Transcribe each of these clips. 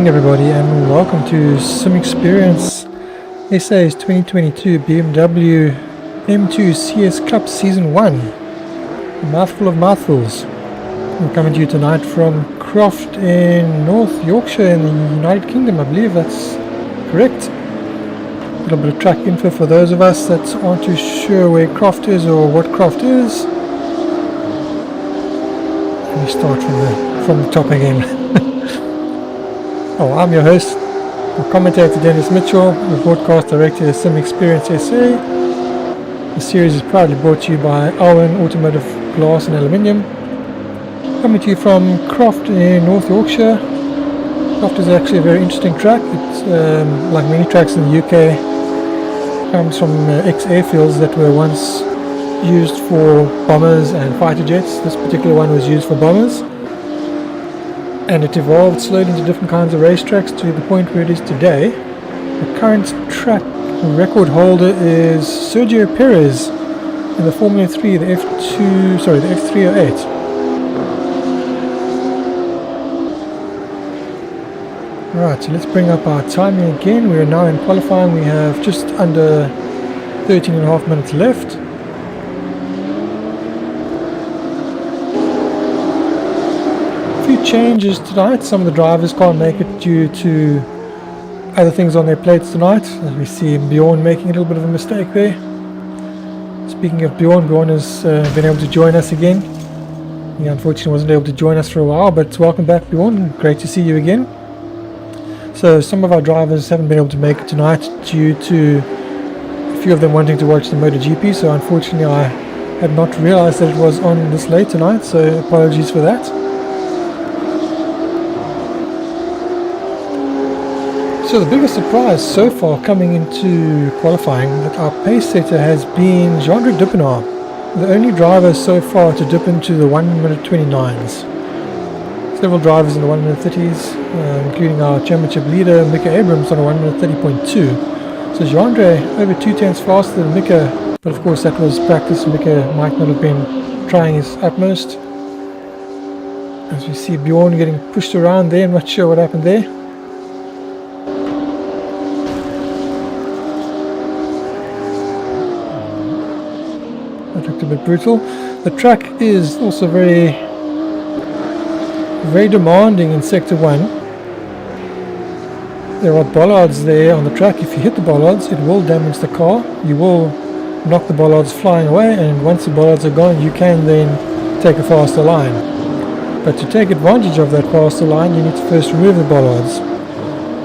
evening everybody, and welcome to Sim Experience SA's 2022 BMW M2 CS Cup Season 1. A mouthful of mouthfuls. We're coming to you tonight from Croft in North Yorkshire in the United Kingdom. I believe that's correct. A little bit of track info for those of us that aren't too sure where Croft is or what Croft is. Let me start from the top again. Oh, I'm your host, the commentator Dennis Mitchell, the broadcast director of Sim Experience SA. The series is proudly brought to you by Alwin, Automotive, Glass and Aluminium. Coming to you from Croft in North Yorkshire. Croft is actually a very interesting track. It's like many tracks in the UK. Comes from ex-airfields that were once used for bombers and fighter jets. This particular one was used for bombers. And it evolved slowly into different kinds of racetracks to the point where it is today. The current track record holder is Sergio Perez in the Formula 3, the F308. Right, so let's bring up our timing again. We are now in qualifying. We have just under 13.5 minutes left. Changes tonight. Some of the drivers can't make it due to other things on their plates tonight. As we see Bjorn making a little bit of a mistake there. Speaking of Bjorn has been able to join us again. He unfortunately wasn't able to join us for a while, but welcome back Bjorn, great to see you again. So some of our drivers haven't been able to make it tonight due to a few of them wanting to watch the MotoGP, so unfortunately I had not realized that it was on this late tonight, so apologies for that. So the biggest surprise so far coming into qualifying that our pace setter has been Jean-Andre Dupinard, the only driver so far to dip into the 1 minute 29s. Several drivers in the 1 minute 30s, including our championship leader Mika Abrams on a 1 minute 30.2. So Jean-Andre over 2/10 faster than Mika, but of course that was practice. Mika might not have been trying his utmost. As we see Bjorn getting pushed around there, I'm not sure what happened there. That looked a bit brutal. The track is also very demanding in Sector 1. There are bollards there on the track. If you hit the bollards, it will damage the car. You will knock the bollards flying away, and once the bollards are gone, you can then take a faster line. But to take advantage of that faster line, you need to first remove the bollards.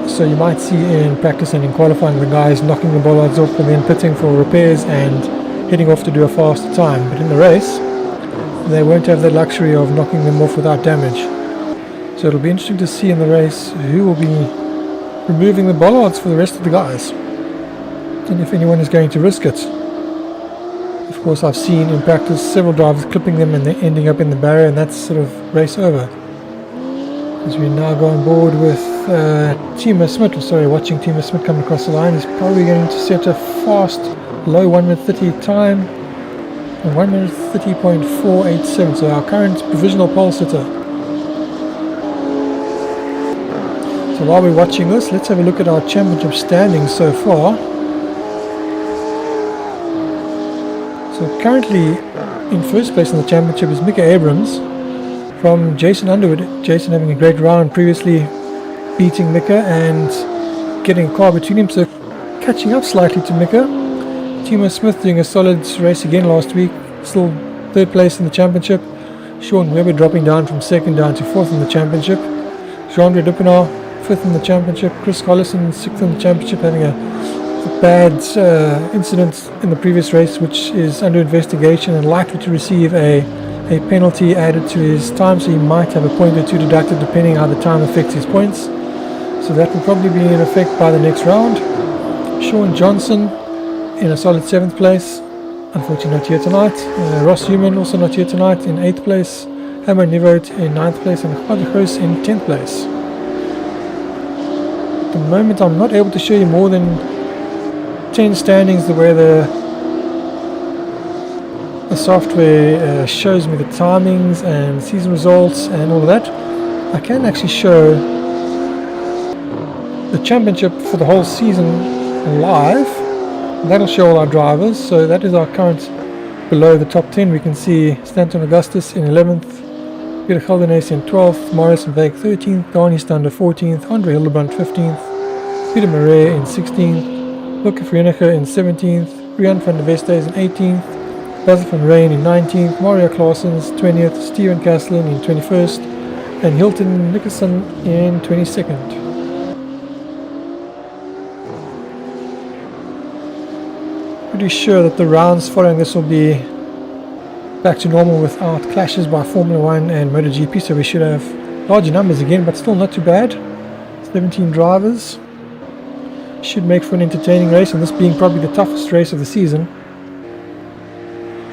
So you might see in practice and in qualifying the guys knocking the bollards off and then pitting for repairs and heading off to do a faster time. But in the race, they won't have the luxury of knocking them off without damage. So it'll be interesting to see in the race who will be removing the bollards for the rest of the guys, and if anyone is going to risk it. Of course, I've seen in practice several drivers clipping them and then ending up in the barrier, and that's sort of race over. As we now go on board with Timo Smit, watching Timo Smit come across the line. He's probably going to set a fast low 1 minute 30 time, 1 minute 30.487, so our current provisional pole sitter. So while we're watching this, let's have a look at our championship standings so far. So currently in first place in the championship is Mika Abrams from Jason Underwood. Jason having a great round previously, beating Mika and getting a car between him, so catching up slightly to Mika. Timo Smith doing a solid race again last week, still third place in the championship. Sean Webber dropping down from second down to fourth in the championship. Jean-Andre Dupinard fifth in the championship. Chris Collison sixth in the championship, having a bad incident in the previous race, which is under investigation and likely to receive a penalty added to his time, so he might have a point or two deducted depending how the time affects his points. So that will probably be in effect by the next round. Sean Johnson in a solid 7th place, unfortunately not here tonight. Ross Human also not here tonight in 8th place. Hammer Nivoet in 9th place, and Khadjos in 10th place. At the moment I'm not able to show you more than 10 standings the way the software shows me the timings and season results and all of that. I can actually show the championship for the whole season live. That'll show all our drivers. So that is our current below the top 10. We can see Stanton Augustus in 11th, Peter Geldenhuys in 12th, Morris and Veek 13th, Dani Stander 14th, Andre Hildebrand 15th, Peter Marais in 16th, Luca Vrieniger in 17th, Rian van der Westhuizen in 18th, Basil van Rijn in 19th, Mario Claessens 20th, Steven Castellan in 21st, and Hilton Nicholson in 22nd. Pretty sure that the rounds following this will be back to normal without clashes by Formula 1 and MotoGP, so we should have larger numbers again, but still not too bad. 17 drivers. Should make for an entertaining race, and this being probably the toughest race of the season,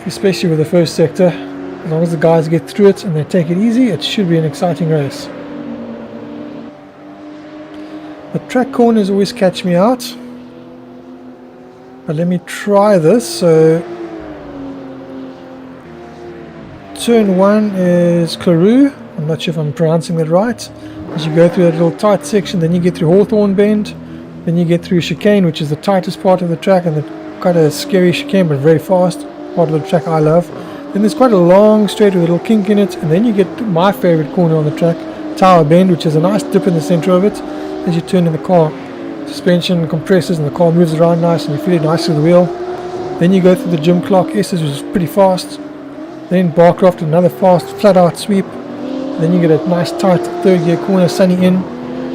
especially with the first sector. As long as the guys get through it and they take it easy, it should be an exciting race. The track corners always catch me out, but let me try this. So turn 1 is Claroux. I'm not sure if I'm pronouncing that right. As you go through that little tight section, then you get through Hawthorne Bend, then you get through chicane, which is the tightest part of the track, and quite a scary chicane but very fast part of the track I love. Then there's quite a long straight with a little kink in it, and then you get my favorite corner on the track, Tower Bend, which has a nice dip in the center of it. As you turn in the car, suspension compresses and the car moves around nice and you feel it nice with the wheel. Then you go through the Jim Clark S's, which is pretty fast. Then Barcroft, another fast flat out sweep. Then you get a nice tight third gear corner, sunny in,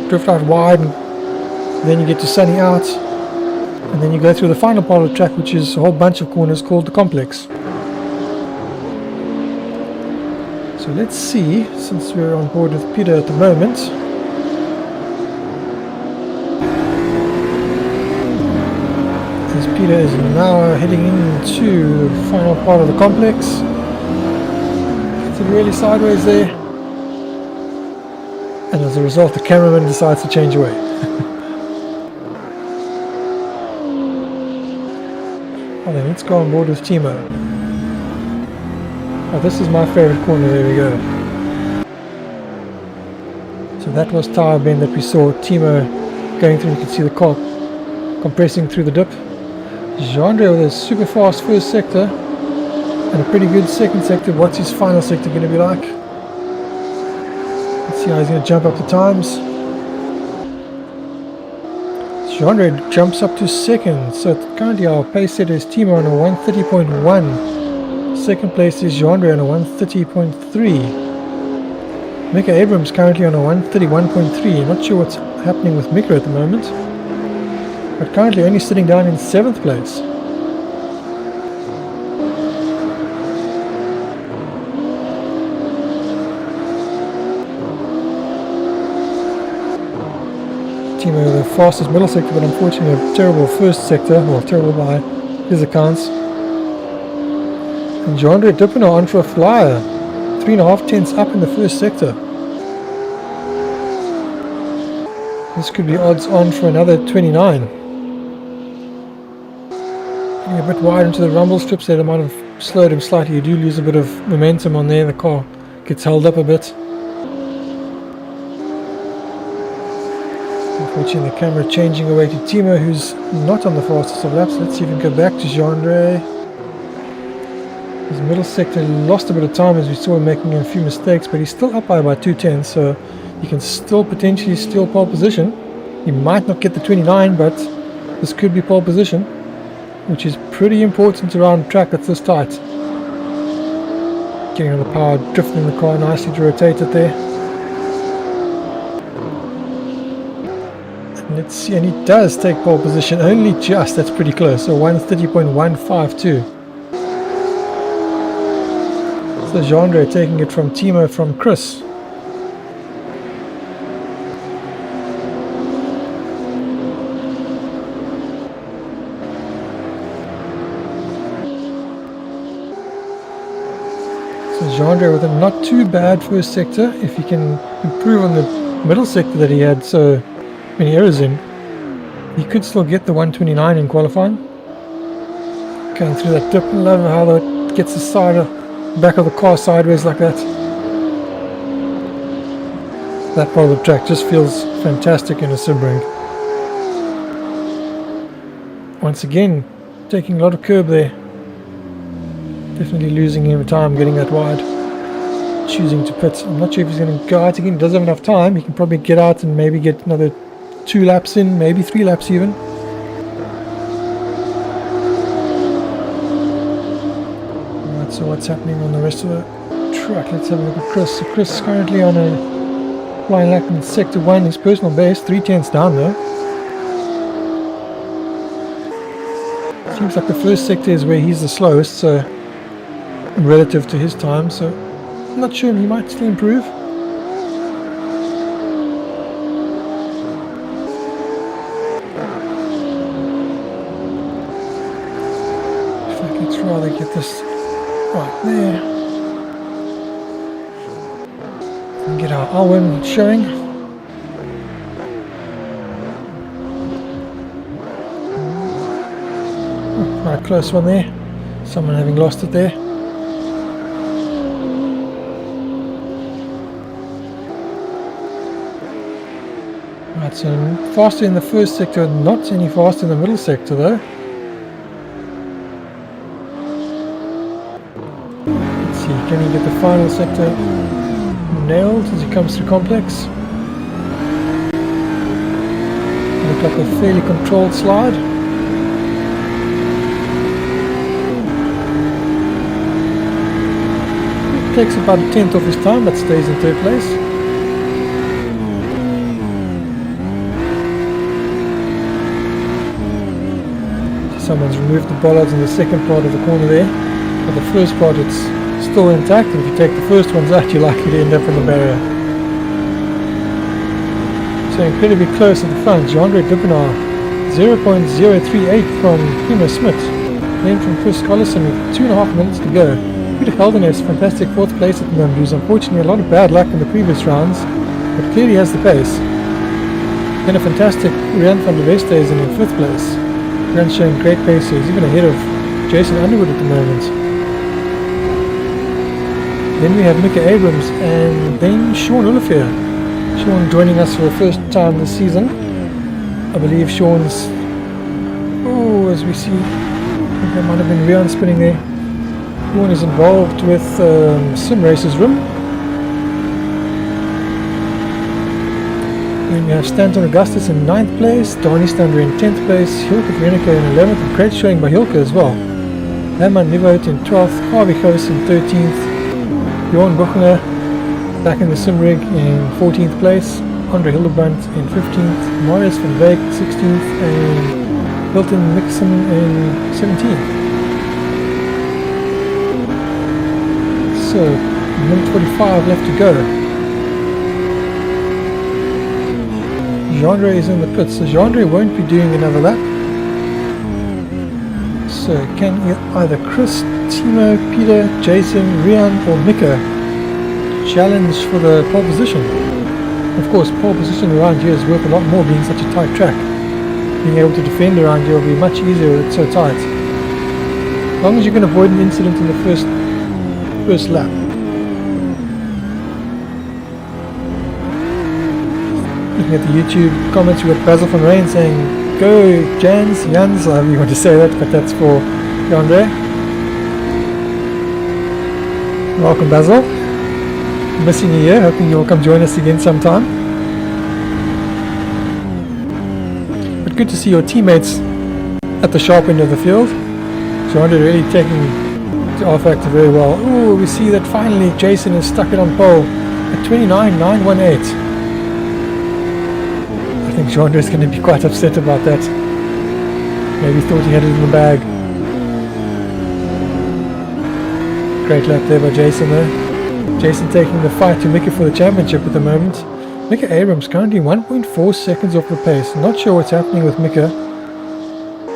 drift out wide, and then you get to sunny out, and then you go through the final part of the track, which is a whole bunch of corners called the complex. So let's see, since we're on board with Peter at the moment. As Peter is now heading into the final part of the complex. It's really sideways there. And as a result, the cameraman decides to change away. Well then, let's go on board with Timo. Oh, this is my favorite corner, there we go. So that was Tower Bend that we saw Timo going through. You can see the car compressing through the dip. Jean-Andre with a super fast first sector and a pretty good second sector. What's his final sector going to be like? Let's see how he's going to jump up the times. Jean-Andre jumps up to second, so currently our pace setter is Timo on a 130.1. Second place is Jean-Andre on a 130.3. Mika Abrams currently on a 131.3. Not sure what's happening with Mika at the moment, but currently only sitting down in 7th place. Timo the fastest middle sector, but unfortunately a terrible first sector, well, terrible by his accounts. And Jean-Andre Dupino on for a flyer, 3.5 tenths up in the first sector. This could be odds on for another 29. Getting a bit wide into the rumble strips there, it might have slowed him slightly. You do lose a bit of momentum on there, the car gets held up a bit. Unfortunately, the camera changing away to Timo, who's not on the fastest of laps. Let's see if we can go back to Jean-Andre. His middle sector lost a bit of time as we saw him making a few mistakes, but he's still up by about 2 tenths, so he can still potentially steal pole position. He might not get the 29, but this could be pole position, which is pretty important around a track that's this tight. Getting on the power, drifting the car nicely to rotate it there. Let's see, and he does take pole position, only just, that's pretty close, so 130.152. So Jean-Andre taking it from Timo from Chris. So Jean-Andre with a not too bad first sector. If he can improve on the middle sector that he had so many errors in, he could still get the 129 in qualifying. Going through that dip, I love how that gets the back of the car sideways like that. That part of the track just feels fantastic in a Sebring. once again, taking a lot of curb there. Definitely losing him time getting that wide. Choosing to pit. I'm not sure if he's going to go out again. He doesn't have enough time. He can probably get out and maybe get another 2 laps in, maybe 3 laps even. Alright, so what's happening on the rest of the track? Let's have a look at Chris. So Chris is currently on a flying lap in sector 1, his personal best, 3/10 down though. Seems like the first sector is where he's the slowest, so relative to his time, so I'm not sure, he might still improve. In fact, let's rather get this right there and get our Alwin showing. Oh, right, close one there. Someone having lost it there. Right, so faster in the first sector, not any faster in the middle sector though. Let's see, can he get the final sector nailed as he comes through complex? Look like a fairly controlled slide. Takes about a tenth of his time, but stays in 3rd place. Someone's removed the bollards in the second part of the corner there, but the first part it's still intact, and if you take the first ones out you're likely to end up in the barrier. So incredibly close at the front, Jean-Andre Duppenau 0.038 from Primo Smith, then from Chris Collison with 2.5 minutes to go. Peter Heldeness, fantastic 4th place at the moment, who's unfortunately a lot of bad luck in the previous rounds, but clearly has the pace. Then a fantastic Rian van der Weste is in 5th place. Rian's showing great pace here, he's even ahead of Jason Underwood at the moment. Then we have Mika Abrams and then Sean Olivier. Sean joining us for the first time this season. I believe Sean's, as we see, I think there might have been Rian spinning there. Sean is involved with Sim Racers Room. Then we have Stanton Augustus in 9th place, Donnie Stander in 10th place, Hilke Veronica in 11th, and great showing by Hilke as well. Herman Nivot in 12th, Harvey Goos in 13th, Johan Buchner back in the sim rig in 14th place, Andre Hildebrandt in 15th, Marius van Beek 16th, and Hilton Nixon in 17th. So, minute 45 left to go. Jean-Andre is in the pits, so Jean-Andre won't be doing another lap. So can either Chris, Timo, Peter, Jason, Rian or Mika challenge for the pole position? Of course, pole position around here is worth a lot more being such a tight track. Being able to defend around here will be much easier when it's so tight. As long as you can avoid an incident in the first lap. Looking at the YouTube comments, we got Basil van Rijn saying, "Go Jans, however you want to say that, but that's for Jean-Andre." Welcome Basil. Missing you here, hoping you'll come join us again sometime. But good to see your teammates at the sharp end of the field. Jean-Andre really taking to rFactor very well. Oh, we see that finally Jason has stuck it on pole at 29.918. I think Jean-Andre is going to be quite upset about that. Maybe thought he had it in the bag. Great lap there by Jason though. Jason taking the fight to Mika for the championship at the moment. Mika Abrams currently 1.4 seconds off the pace. Not sure what's happening with Mika.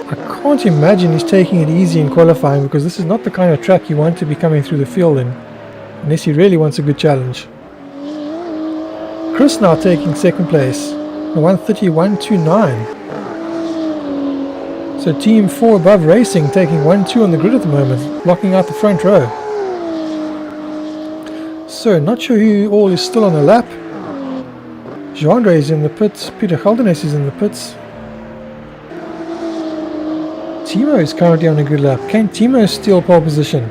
I can't imagine he's taking it easy in qualifying, because this is not the kind of track you want to be coming through the field in, unless he really wants a good challenge. Chris now taking 2nd place. 1:31.29. So Team 4 Above Racing taking 1-2 on the grid at the moment, blocking out the front row. So not sure who all is still on the lap. Jean-Andre is in the pits, Peter Geldenes is in the pits. Timo is currently on a good lap. Can Timo steal pole position?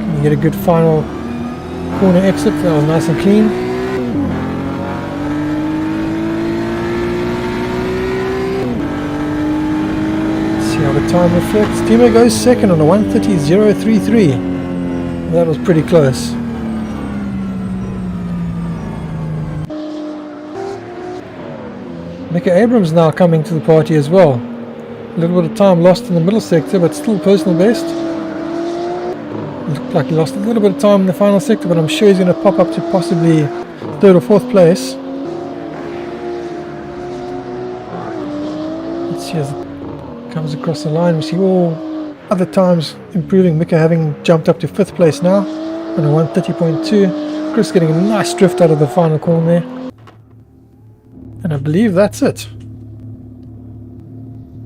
Can you get a good final corner exit? That was nice and clean. Let's see how the time reflects. Timo goes second on a 1:30.033. That was pretty close. Mika Abrams now coming to the party as well. A little bit of time lost in the middle sector, but still personal best. Looked like he lost a little bit of time in the final sector, but I'm sure he's going to pop up to possibly 3rd or 4th place. Let's see as it comes across the line. We see all other times improving. Mika having jumped up to 5th place now on a 1:30.2. Chris getting a nice drift out of the final corner there. And I believe that's it.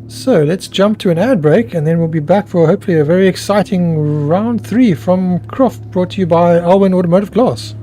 So let's jump to an ad break and then we'll be back for hopefully a very exciting round 3 from Croft, brought to you by Alwin Automotive Glass.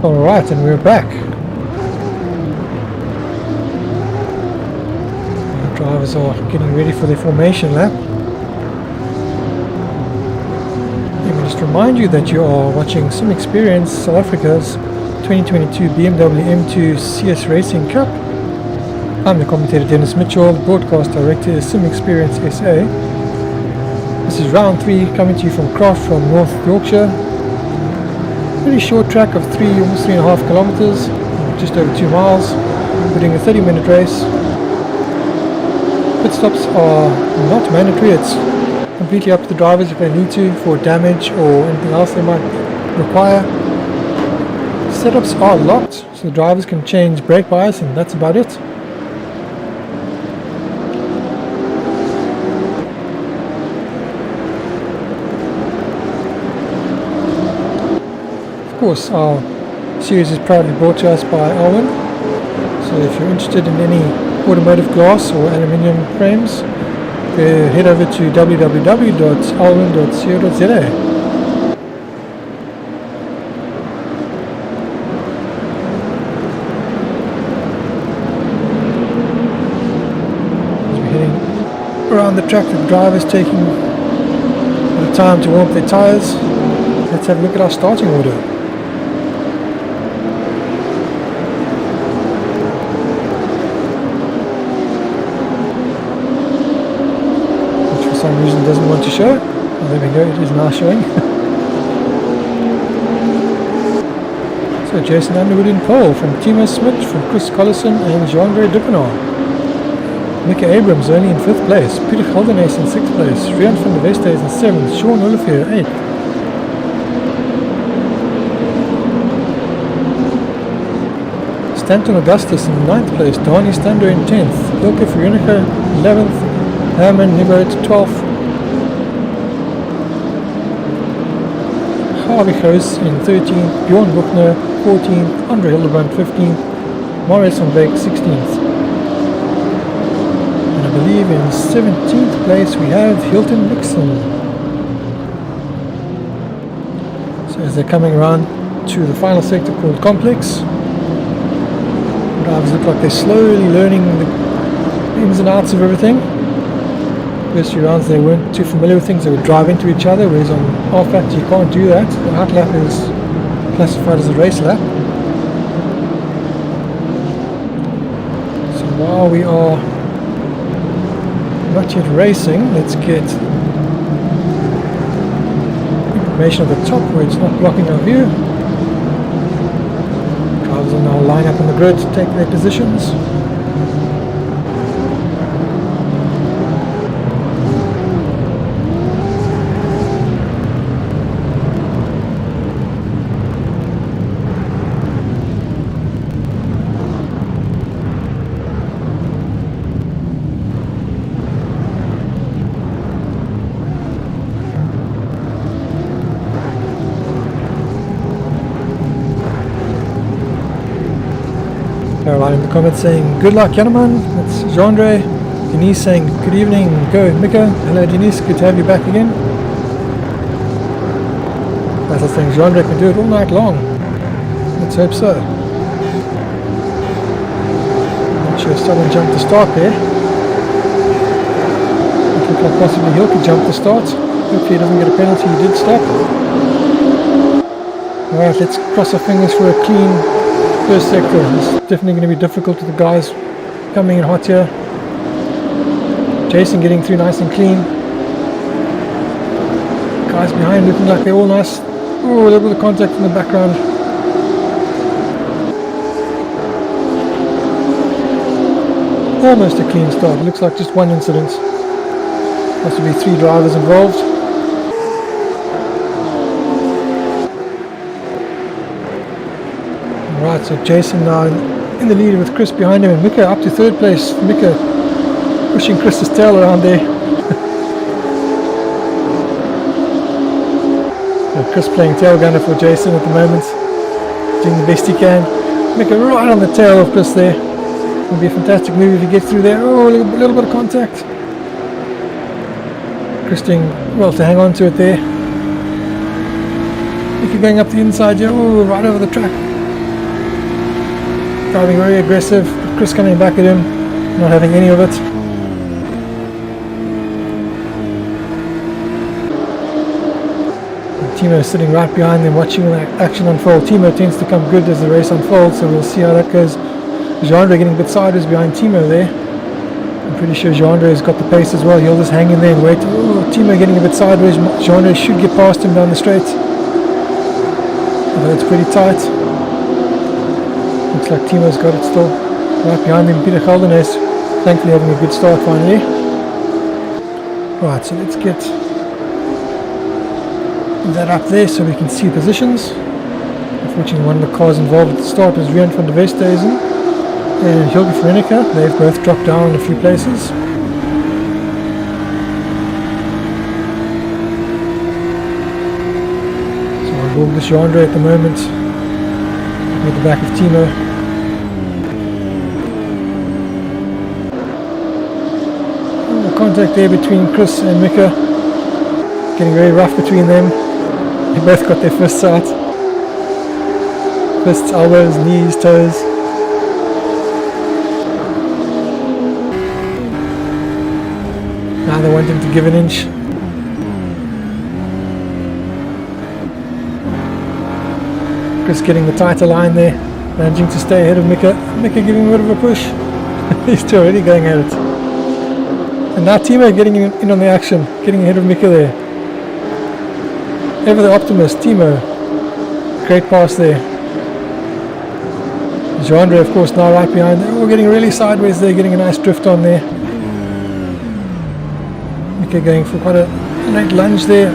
Alright, and we're back. Our drivers are getting ready for their formation lap. Let me just remind you that you are watching Sim Experience South Africa's 2022 BMW M2 CS Racing Cup. I'm the commentator Dennis Mitchell, the broadcast director is Sim Experience SA. This is round 3 coming to you from Croft from North Yorkshire. Pretty short track of almost 3.5 kilometers, just over 2 miles. We're doing a 30-minute race. Pit stops are not mandatory. It's completely up to the drivers if they need to for damage or anything else they might require. Setups are locked, so the drivers can change brake bias, and that's about it. Of course, our series is proudly brought to us by Alwin, so if you're interested in any automotive glass or aluminium frames, head over to www.alwin.co.za. As we're heading around the track, the drivers taking a bit of time to warm up their tyres. Let's have a look at our starting order. For some reason doesn't want to show. Well, there we go, it is now showing. So Jason Underwood in pole, from Timo Smith, from Chris Collison and Jean-Andre Dupinard. Mika Abrams only in 5th place. Peter Geldernees in 6th place. Rian van der Weste is in 7th. Sean Olivier 8th. Stanton Augustus in 9th place. Donnie Stander in 10th. Ilke Veronica 11th. Herman Nibert 12th. Harvey Goos in 13th. Bjorn Buchner 14th. Andre Hildebrand 15th. Maurice van Beek 16th. And I believe in 17th place we have Hilton Nixon. So as they're coming around to the final sector called Complex, drivers look like they're slowly learning the ins and outs of everything. First few rounds they weren't too familiar with things, they would drive into each other, whereas on rFactor you can't do that. The out lap is classified as a race lap. So while we are not yet racing, let's get information at the top where it's not blocking our view. Drivers will now line up on the grid to take their positions. Caroline in the comments saying, good luck gentlemen. That's Jean-Andre. Denise saying, good evening, go Mika. Hello Denise, good to have you back again. As I was saying, Jean-Andre can do it all night long. Let's hope so. Not sure sudden jump to start there. It looked like possibly Hill could jump to start. Hopefully he doesn't get a penalty, he did stop. Alright, let's cross our fingers for a clean first sector. It's definitely going to be difficult with the guys coming in hot here. Jason getting through nice and clean. Guys behind looking like they're all nice. Oh, a little bit of contact in the background. Almost a clean start. It looks like just one incident. Possibly 3 drivers involved. Right, so Jason now in the lead with Chris behind him, and Mika up to 3rd place. Mika pushing Chris's tail around there. So Chris playing tail gunner for Jason at the moment, doing the best he can. Mika right on the tail of Chris there. It would be a fantastic move if he gets through there. Oh, a little bit of contact. Chris doing well to hang on to it there. Mika going up the inside here. Oh, right over the track. Driving very aggressive. Chris coming back at him, not having any of it. And Timo sitting right behind them watching the action unfold. Timo tends to come good as the race unfolds, so we'll see how that goes. Jean-Andre getting a bit sideways behind Timo there. I'm pretty sure Jean-Andre has got the pace as well. He'll just hang in there and wait. Oh, Timo getting a bit sideways. Jean-Andre should get past him down the straight. Although it's pretty tight. Looks like Timo's got it still. Right behind him, Peter Geldernees, thankfully having a good start finally. Right, so let's get that up there so we can see positions. Unfortunately, one of the cars involved at the start was Rian van der Westhuizen and Helge Veronica. They've both dropped down in a few places. So on board with Jean-Andre at the moment, at the back of Timo. Contact there between Chris and Mika, getting very rough between them. They both got their fists out. Fists, elbows, knees, toes. Now they want him to give an inch. Chris getting the tighter line there, managing to stay ahead of Mika. Mika giving a bit of a push. He's still already going at it. And now Timo getting in on the action, getting ahead of Mika there. Ever the optimist, Timo. Great pass there. Jean-Andre, of course, now right behind. Oh, getting really sideways there, getting a nice drift on there. Okay, going for quite a late lunge there.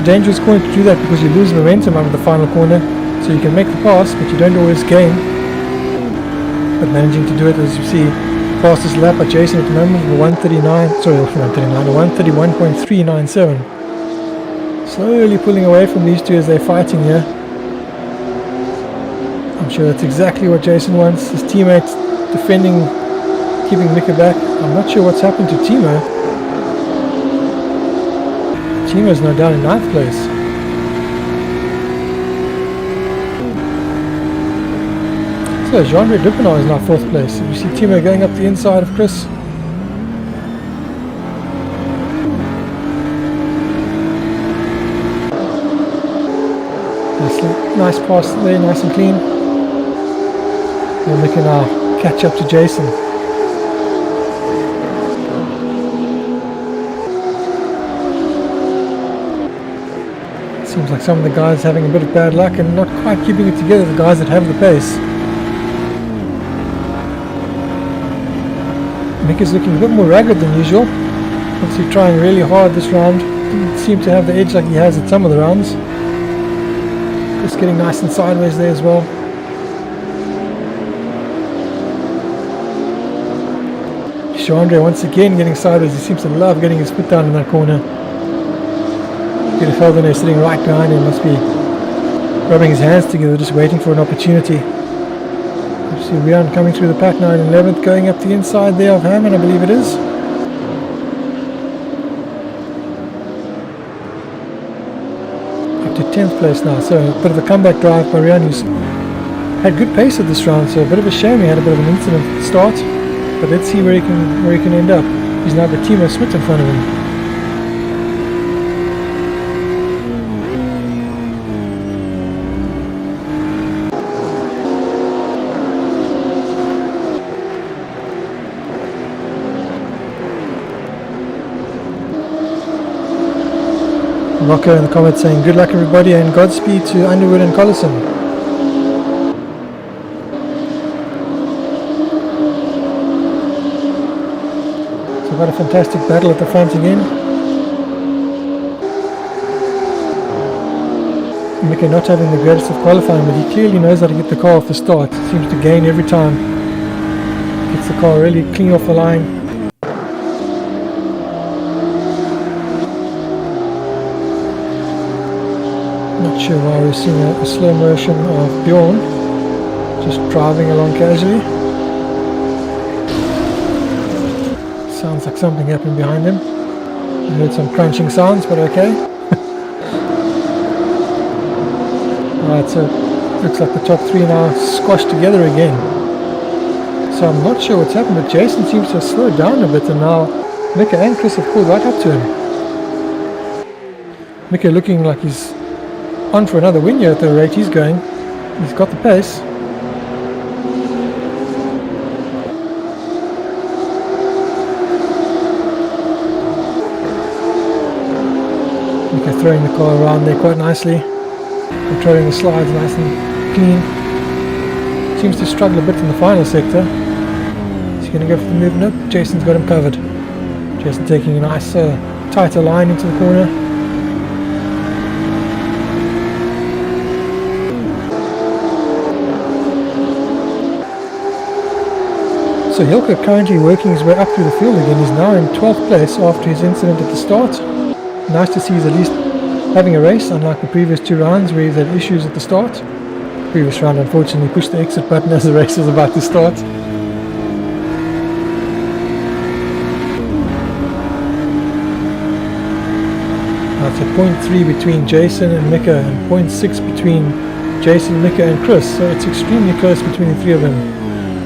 Dangerous corner to do that because you lose momentum over the final corner. So you can make the pass, but you don't always gain. But managing to do it, as you see, fastest lap by Jason at the moment, 131.397. Slowly pulling away from these two as they're fighting here. I'm sure that's exactly what Jason wants. His teammates defending, keeping Mika back. I'm not sure what's happened to Timo. Timo's now down in 9th place. So Jean-Andre Dupinot is now 4th place. You see Timo going up the inside of Chris. Nice pass there, nice and clean. And we can now catch up to Jason. Seems like some of the guys having a bit of bad luck and not quite keeping it together, the guys that have the pace. Mick is looking a bit more ragged than usual. Obviously trying really hard this round. Didn't seem to have the edge like he has at some of the rounds. Just getting nice and sideways there as well. Jean-Andre once again getting sideways. He seems to love getting his foot down in that corner. Peter Feldner sitting right behind him, must be rubbing his hands together, just waiting for an opportunity. You see Rian coming through the pack now in 11th, going up the inside there of Hammond, I believe it is. Up to 10th place now, so a bit of a comeback drive by Rian, who's had good pace at this round, so a bit of a shame he had a bit of an incident at the start, but let's see where he can end up. He's now got Timo Smith in front of him. Rocco in the comments saying good luck everybody and Godspeed to Underwood and Collison. So what a fantastic battle at the front again. Mika not having the greatest of qualifying, but he clearly knows how to get the car off the start. Seems to gain every time. Gets the car really clean off the line. Not sure why we're seeing a slow motion of Bjorn just driving along casually. Sounds like something happened behind him. I heard some crunching sounds, but okay. Alright, so looks like the top three now squashed together again. So I'm not sure what's happened, but Jason seems to have slowed down a bit, and now Mika and Chris have pulled right up to him. Mika looking like he's on for another win here at the rate he's going. He's got the pace. Mika throwing the car around there quite nicely, controlling the slides nice and clean. Seems to struggle a bit in the final sector. Is he going to go for the move? Nope, Jason's got him covered. Jason taking a nice tighter line into the corner. So Hilke currently working his way up through the field again. He's now in 12th place after his incident at the start. Nice to see he's at least having a race, unlike the previous two rounds where he's had issues at the start. Previous round unfortunately pushed the exit button as the race was about to start. That's a 0.3 between Jason and Mika and 0.6 between Jason, Mika and Chris, so it's extremely close between the three of them.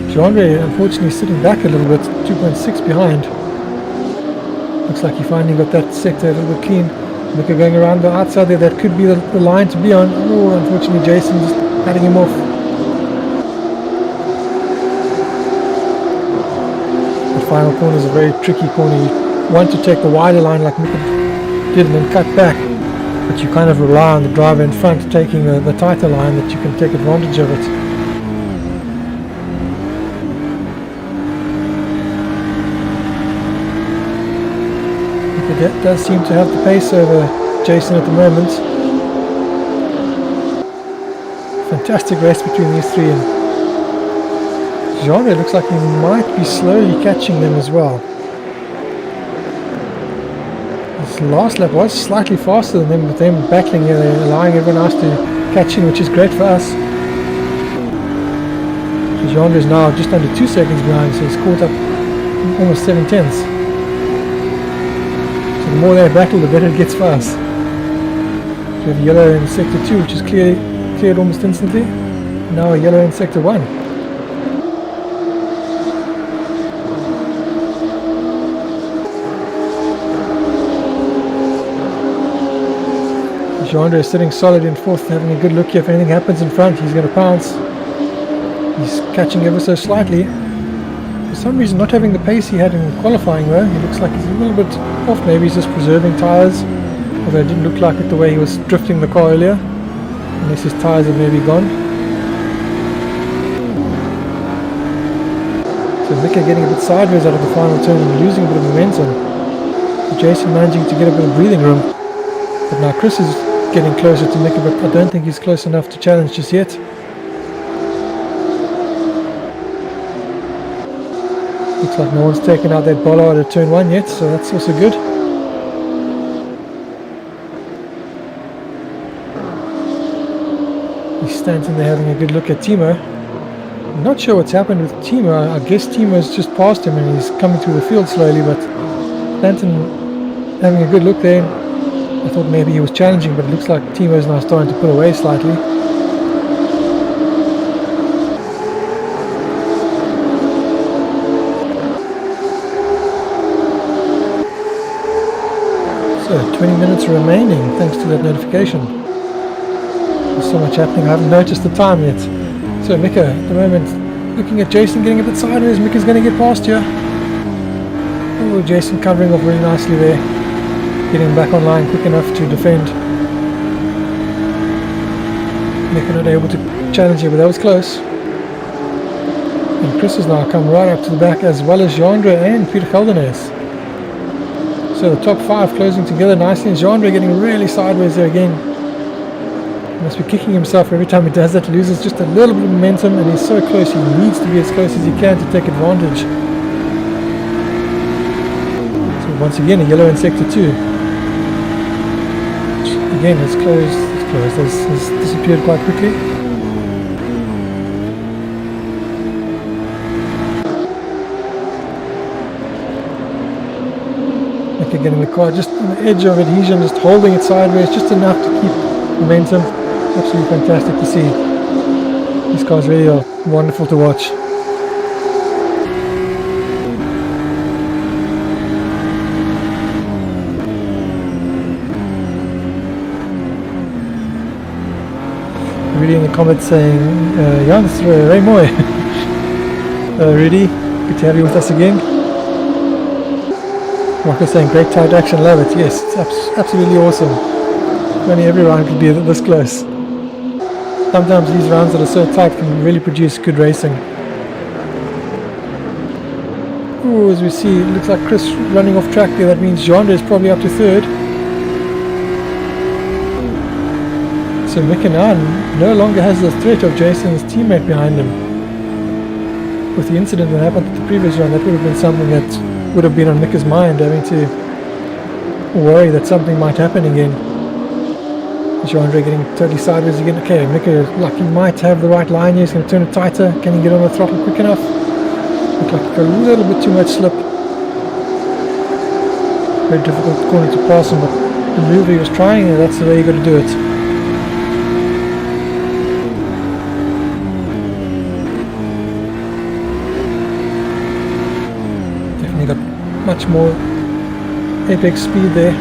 Jean-Andre unfortunately sitting back a little bit, 2.6 behind. Looks like he finally got that sector a little bit clean. Mika going around the outside there, that could be the line to be on. Oh, unfortunately Jason just patting him off. The final corner is a very tricky corner. You want to take the wider line like Mika did and then cut back, but you kind of rely on the driver in front taking the tighter line that you can take advantage of it. He does seem to have the pace over Jason at the moment. Fantastic race between these three, and Genre looks like he might be slowly catching them as well. This last lap was slightly faster than them, but them battling here, they're allowing everyone else to catch in, which is great for us. Genre is now just under 2 seconds behind, so he's caught up almost 7/10. So the more they battle, the better it gets for us. We have yellow in sector 2, which is cleared almost instantly. Now a yellow in sector 1. Genre is sitting solid in 4th, having a good look here. If anything happens in front, he's going to pounce. He's catching ever so slightly. For some reason, not having the pace he had in qualifying though. He looks like he's a little bit off. Maybe he's just preserving tyres. Although it didn't look like it the way he was drifting the car earlier. Unless his tyres have maybe gone. So Mika getting a bit sideways out of the final turn and losing a bit of momentum. Jason managing to get a bit of breathing room. But now Chris is getting closer to Mika, but I don't think he's close enough to challenge just yet. Looks like no one's taken out that bollard at turn 1 yet, so that's also good. He's standing there having a good look at Timo. I'm not sure what's happened with Timo. I guess Timo's just passed him and he's coming through the field slowly, but Stanton having a good look there. I thought maybe he was challenging, but it looks like Timo's now starting to pull away slightly. So 20 minutes remaining thanks to that notification. There's so much happening, I haven't noticed the time yet. So Mika at the moment looking at Jason getting a bit sideways. Mika's going to get past here. Oh, Jason covering off really nicely there. Getting back online quick enough to defend. Mika not able to challenge here, but that was close. And Chris has now come right up to the back, as well as Genre and Peter Geldernes. So the top 5 closing together nicely, and Genre getting really sideways there again. He must be kicking himself every time he does that. Loses just a little bit of momentum, and he's so close. He needs to be as close as he can to take advantage. So once again, a yellow in sector 2. Again, it's closed, it's disappeared quite quickly. Mika getting the car just on the edge of adhesion, just holding it sideways, just enough to keep momentum. Absolutely fantastic to see. These cars really are wonderful to watch. Rudy in the comments saying, Jans, very mooi. Rudy, good to have you with us again. Marco saying, great tight action, love it. Yes, it's absolutely awesome. Only every round could be this close. Sometimes these rounds that are so tight can really produce good racing. Ooh, as we see, it looks like Chris running off track there. That means Genre is probably up to 3rd. So Mika now no longer has the threat of Jason's teammate behind him. With the incident that happened at the previous round, that would have been something that would have been on Mika's mind, having to worry that something might happen again. Genre getting totally sideways again. Okay, Mika like he might have the right line here. He's going to turn it tighter. Can he get on the throttle quick enough? Looks like he got a little bit too much slip. Very difficult corner to pass him, but the move he was trying, that's the way you got to do it. Much more apex speed there.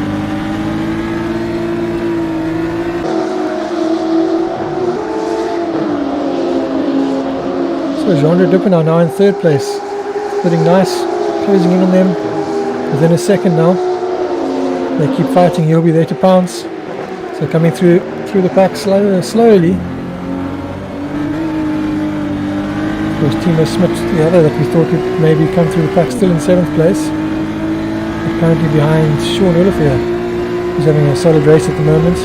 So Genre Dupin are now in 3rd place. Sitting nice, closing in on them within a second now. They keep fighting, he'll be there to pounce. So coming through the pack slowly. Of course, Timo Smith, the other that we thought would maybe come through the pack, still in 7th place. currently behind Sean Olivier, who's having a solid race at the moment.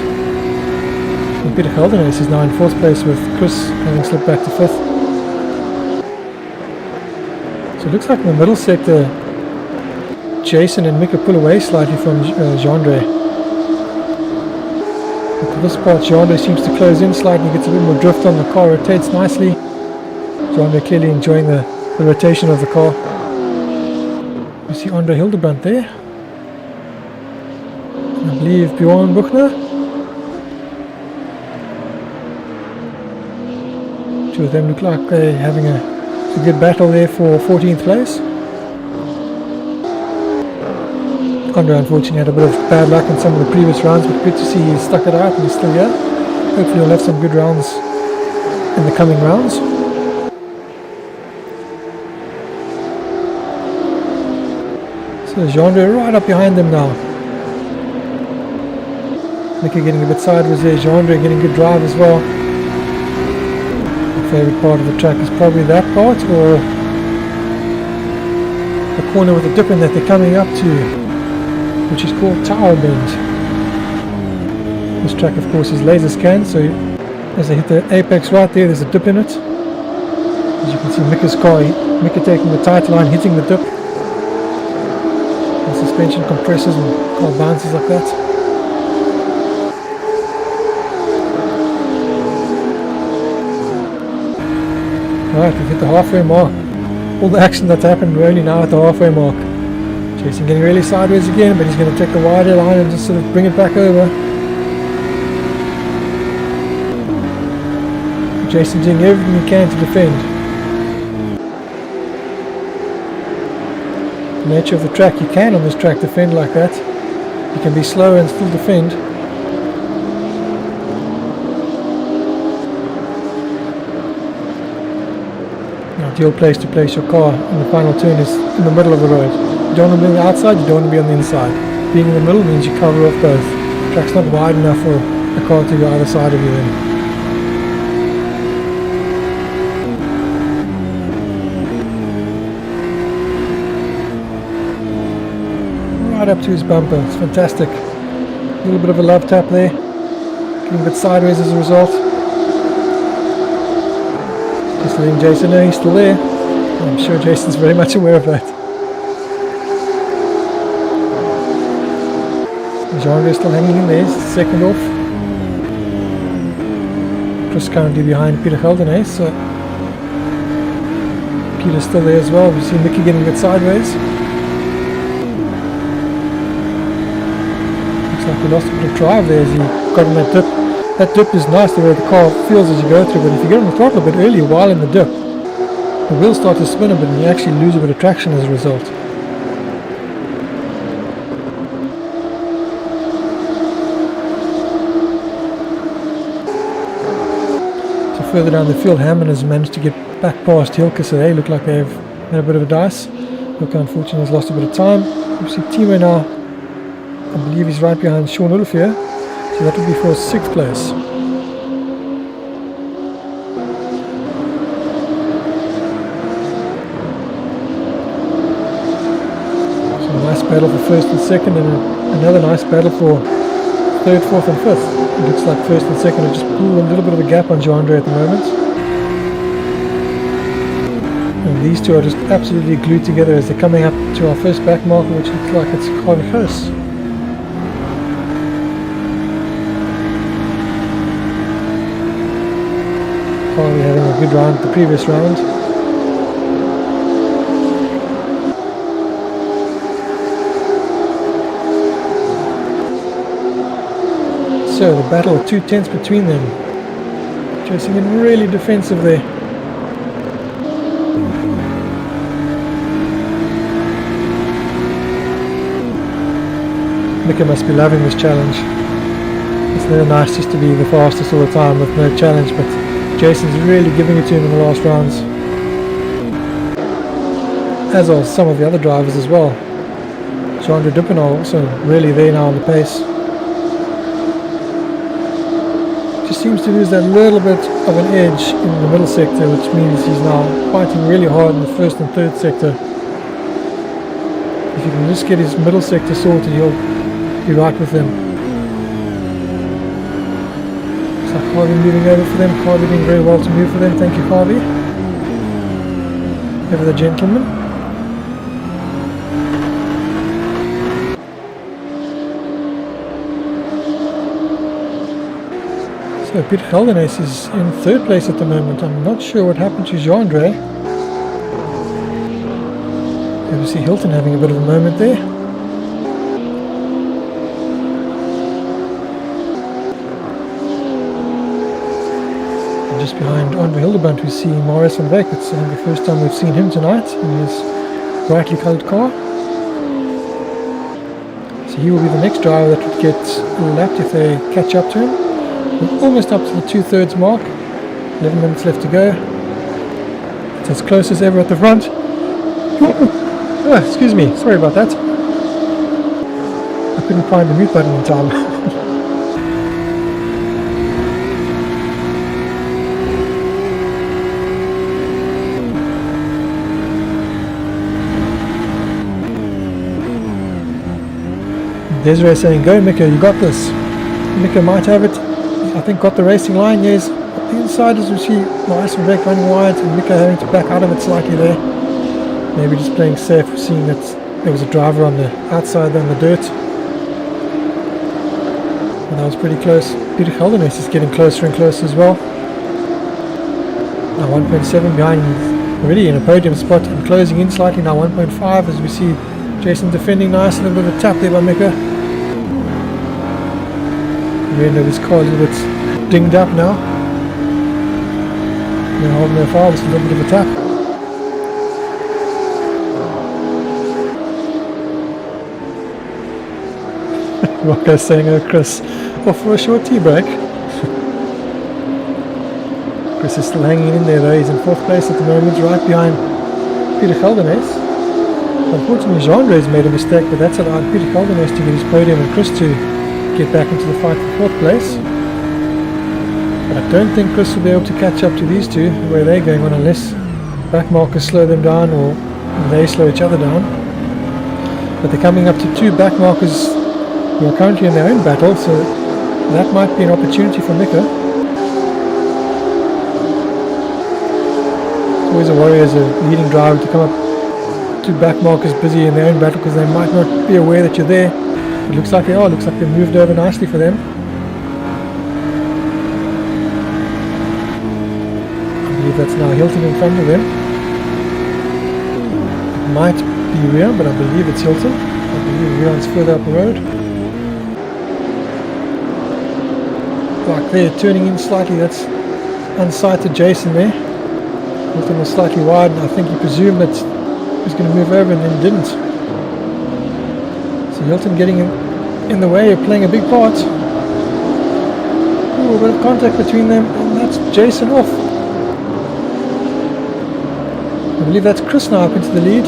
And Peter Geldenhuys is now in 4th place, with Chris having slipped back to 5th. So it looks like in the middle sector Jason and Mika pull away slightly from Jandre. But for this part Jandre seems to close in slightly, gets a bit more drift on the car, rotates nicely. Jandre clearly enjoying the rotation of the car. You see Andre Hildebrand there. I believe Bjorn Buchner. Two of them look like they're having a good battle there for 14th place. Andre unfortunately had a bit of bad luck in some of the previous rounds, but good to see he's stuck it out and he's still here. Hopefully he'll have some good rounds in the coming rounds. So Jandre right up behind them now. Nicky getting a bit sideways there, Jandre getting good drive as well. My favourite part of the track is probably that part, or the corner with the dip in that they're coming up to, which is called Tower Bend. This track of course is laser scan, so as they hit the apex right there, there's a dip in it. As you can see Mika's car, Mika taking the tight line, hitting the dip. The suspension compresses and the car bounces like that. Right, we've hit the halfway mark. All the action that's happened, we're only now at the halfway mark. Jason getting really sideways again, but he's going to take the wider line and just sort of bring it back over. Jason doing everything he can to defend. The nature of the track, you can on this track defend like that. You can be slow and still defend. The ideal place to place your car in the final turn is in the middle of the road. You don't want to be on the outside, you don't want to be on the inside. Being in the middle means you cover off both. The track's not wide enough for a car to go either side of you then. Right up to his bumper, it's fantastic. A little bit of a love tap there, getting a bit sideways as a result. Just letting Jason know he's still there. I'm sure Jason's very much aware of that. Jandre still hanging in there, second off. Chris currently behind Peter Geldenhuys, so Peter's still there as well. We've seen Nicky getting a bit sideways. Looks like he lost a bit of drive there as he got on that dip. That dip is nice the way the car feels as you go through, but if you get on the throttle a bit early while in the dip, the wheels start to spin a bit and you actually lose a bit of traction as a result. So further down the field, Hammond has managed to get back past Hilke, so they look like they've had a bit of a dice. Hilke unfortunately has lost a bit of time. You see Timo now, I believe he's right behind Sean Olivier, so that would be for 6th place. Nice battle for 1st and 2nd, and another nice battle for 3rd, 4th and 5th. It looks like 1st and 2nd have just pulled a little bit of a gap on Jandre at the moment. And these two are just absolutely glued together as they're coming up to our first back marker, which looks like it's Carvajos. Carly having a good round the previous round. So the battle of 2 tenths between them. Chasing in really defensive there. Mika must be loving this challenge. It's never nice just to be the fastest all the time with no challenge, but Jason's really giving it to him in the last rounds. As are some of the other drivers as well. Jandre Duppen are also really there now on the pace. Just seems to lose that little bit of an edge in the middle sector, which means he's now fighting really hard in the 1st and 3rd sector. If If he can just get his middle sector sorted, he'll be right with them. So Harvey moving over for them. Harvey doing very well to move for them. Thank you, Harvey. Over the gentleman. So Peter Geldernes is in third place at the moment. I'm not sure what happened to Jean-Andre. You see Hilton having a bit of a moment there. And just behind Andre Hildebrandt we see Marius van Beek. It's the first time we've seen him tonight in his brightly coloured car. So he will be the next driver that would get lapped if they catch up to him. We're almost up to the 2/3 mark. 11 minutes left to go. It's as close as ever at the front. Oh, excuse me, sorry about that. I couldn't find the mute button in time. Desiree saying, go Mika, you got this. Mika might have it. I think got the racing line. Yes, the inside as we see Marius van Beek running wide and Mika having to back out of it slightly there. Maybe just playing safe, seeing that there was a driver on the outside there on the dirt. And that was pretty close. Peter Geldernes is getting closer and closer as well. Now 1.7 behind, already in a podium spot and closing in slightly now 1.5 as we see Jason defending nice, a little bit of a tap there by Mika. The end of his car is a little bit dinged up now. No hold no foul, just a little bit of a tap. Rocco's saying, oh Chris, off for a short tea break. Chris is still hanging in there though, he's in 4th place at the moment, right behind Peter Geldernes. Unfortunately Jean-Andre's made a mistake, but that's allowed Peter Geldernes to get his podium and Chris to get back into the fight for 4th place. But I don't think Chris will be able to catch up to these two, where they're going on, unless back markers slow them down or they slow each other down. But they're coming up to 2 back markers who are currently in their own battle, so that might be an opportunity for Mika. It's always a worry as a leading driver to come up 2 back markers busy in their own battle because they might not be aware that you're there. It looks like they are, looks like they've moved over nicely for them. I believe that's now Hilton in front of them. It might be Rian, but I believe it's Hilton. I believe Rian's further up the road. Like there, turning in slightly, that's unsighted Jason there. Hilton was slightly wide and I think he presumed that he was going to move over and then didn't. So Hilton getting in the way of playing a big part. Ooh, a bit of contact between them and that's Jason off. I believe that's Chris now up into the lead.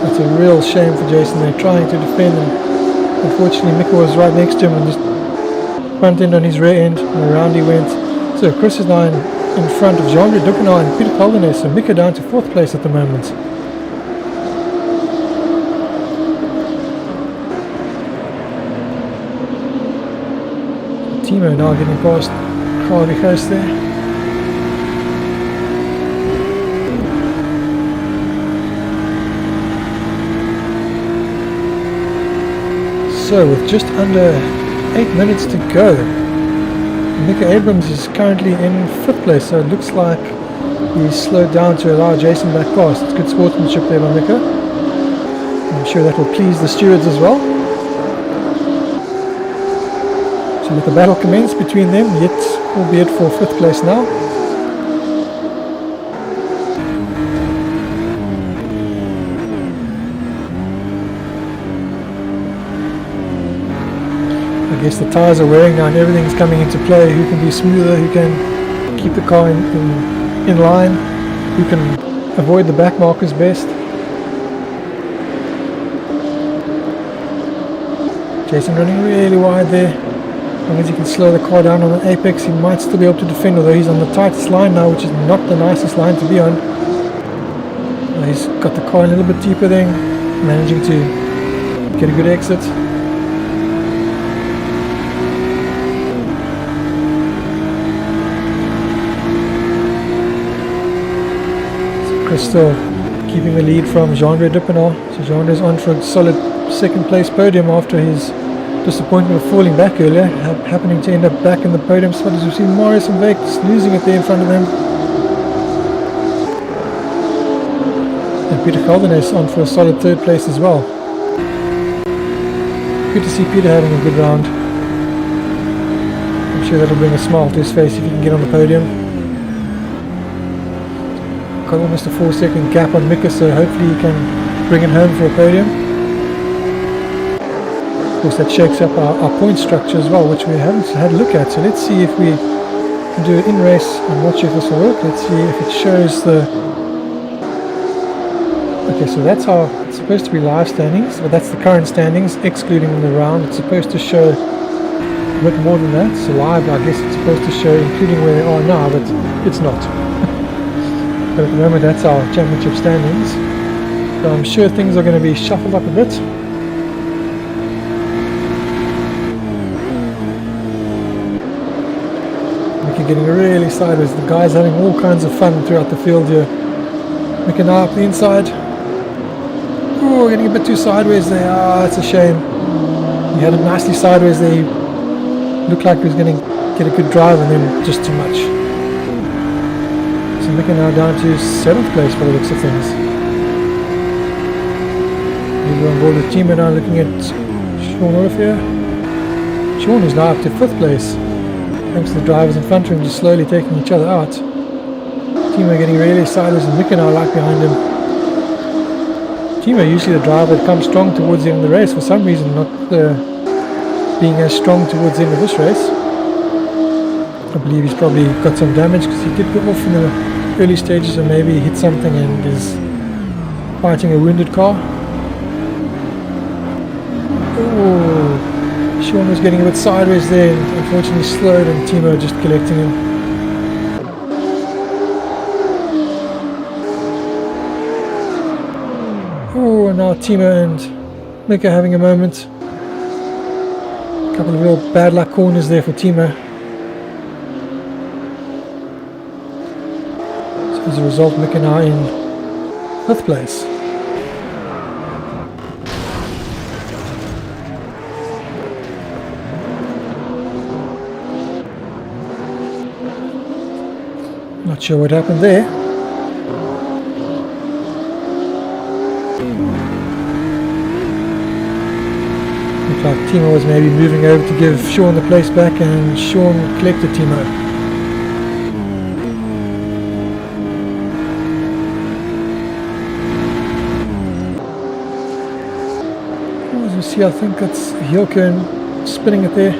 That's a real shame for Jason. They're trying to defend and unfortunately Mika was right next to him and just front end on his rear end and around he went. So Chris is now in front of Jean-Andre Ducanard and Peter Geldernes, so Mika down to 4th place at the moment. Timo now getting past Harvey Ghost there. So with just under 8 minutes to go, Mika Abrams is currently in 5th place, so it looks like he's slowed down to allow Jason back past. It's good sportsmanship there by Mika. I'm sure that will please the stewards as well. So let the battle commence between them, yet albeit for 5th place now. I guess the tyres are wearing now and everything's coming into play. Who can be smoother, who can keep the car in line, who can avoid the back markers best. Jason running really wide there. As long as he can slow the car down on the apex, he might still be able to defend, although he's on the tightest line now, which is not the nicest line to be on. he's got the car a little bit deeper then, managing to get a good exit. So Chris still keeping the lead from Jean-Andre Dupinot. So Jean-Andre's on for a solid second place podium after his disappointment of falling back earlier, happening to end up back in the podium spot as we've seen Morris and Vex losing it there in front of them. And Peter Caldenes on for a solid third place as well. Good to see Peter having a good round. I'm sure that'll bring a smile to his face if he can get on the podium. Got almost a 4-second gap on Mika, so hopefully he can bring it home for a podium. Of course, that shakes up our point structure as well, which we haven't had a look at. So let's see if we can do it in race. I'm not sure if this will work. Let's see if it shows the... Okay, so that's how it's supposed to be live standings, but that's the current standings, excluding the round. It's supposed to show a bit more than that. So live, I guess it's supposed to show including where they are now, but it's not. But at the moment, that's our championship standings. So I'm sure things are going to be shuffled up a bit. Getting really sideways. The guy's having all kinds of fun throughout the field here. Mick and I up the inside. Oh, getting a bit too sideways there. Ah, it's a shame. He had it nicely sideways there. He looked like he was going to get a good drive and then just too much. So Mick and now down to 7th place by the looks of things. We're on board with team now looking at Sean Olivier. Sean is now up to 5th place. Thanks to the drivers in front of him just slowly taking each other out. Timo getting really sideways and Mick and I right behind him. Timo usually the driver that comes strong towards the end of the race, for some reason not being as strong towards the end of this race. I believe he's probably got some damage because he did go off in the early stages and maybe hit something and is fighting a wounded car. Oh. Sean was getting a bit sideways there and unfortunately slowed and Timo just collecting him. Oh, and now Timo and Mika having a moment. A couple of real bad luck corners there for Timo. So as a result, Mika now in 5th place. Not sure what happened there. Looked like Timo was maybe moving over to give Sean the place back and Sean collected Timo. As we see, I think that's Hilke spinning it there.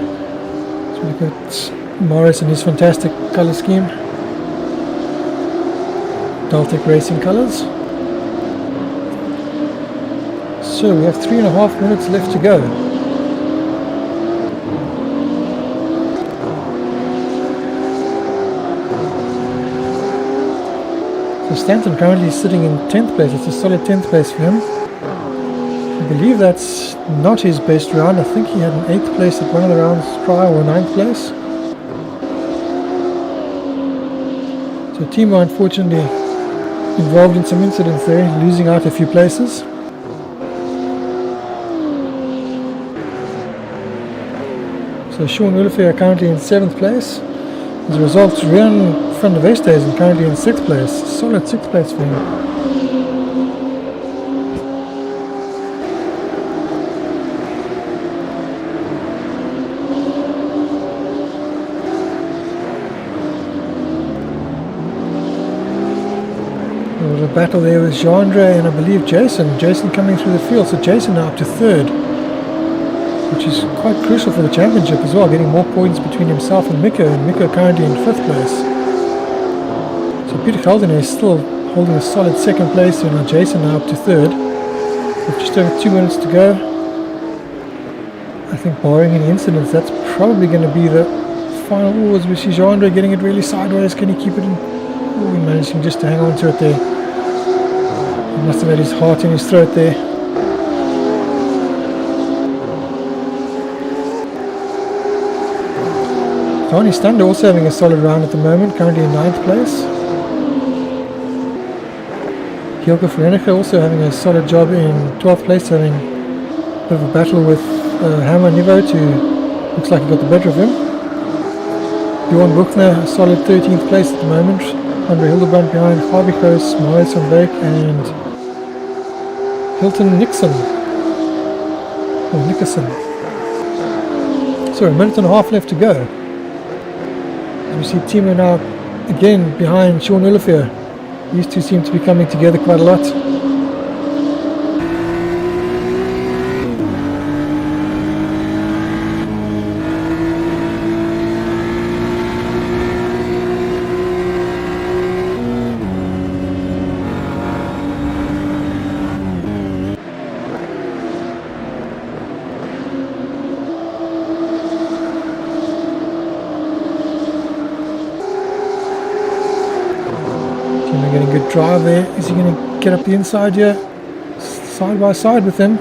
So we've got Morris and his fantastic colour scheme. Daltec Racing colours. So we have 3.5 minutes left to go. So Stanton currently sitting in 10th place. It's a solid 10th place for him. I believe that's not his best round. I think he had an 8th place at one of the rounds prior, or 9th place. So Timo unfortunately involved in some incidents there, losing out a few places. So Sean Olivier currently in 7th place. As a result, Rian van der Weste is currently in 6th place. Solid 6th place for him. Battle there with Jean-Andre and I believe Jason. Jason coming through the field, so Jason now up to 3rd, which is quite crucial for the championship as well, getting more points between himself and Mika currently in 5th place. So Peter Calderon is still holding a solid 2nd place, and now Jason now up to 3rd. With just over 2 minutes to go. I think barring any incidents, that's probably going to be the final. Oh, as we see Jean-Andre getting it really sideways. Can he keep it in? Oh, he managing just to hang on to it there. Must have had his heart in his throat there. Tony Thunder also having a solid round at the moment, currently in 9th place. Hilke Veronica also having a solid job in 12th place, having a bit of a battle with Hammer Nivo to, looks like he got the better of him. Johan Buchner, a solid 13th place at the moment. Andre Hildebrand behind Harvey Kroos, Marius van Beek and Hilton Nixon. Or Nickerson. So a minute and a half left to go. As we see Timo now again behind Sean Olivier. These two seem to be coming together quite a lot. Getting a good drive there. Is he going to get up the inside here? Side by side with him.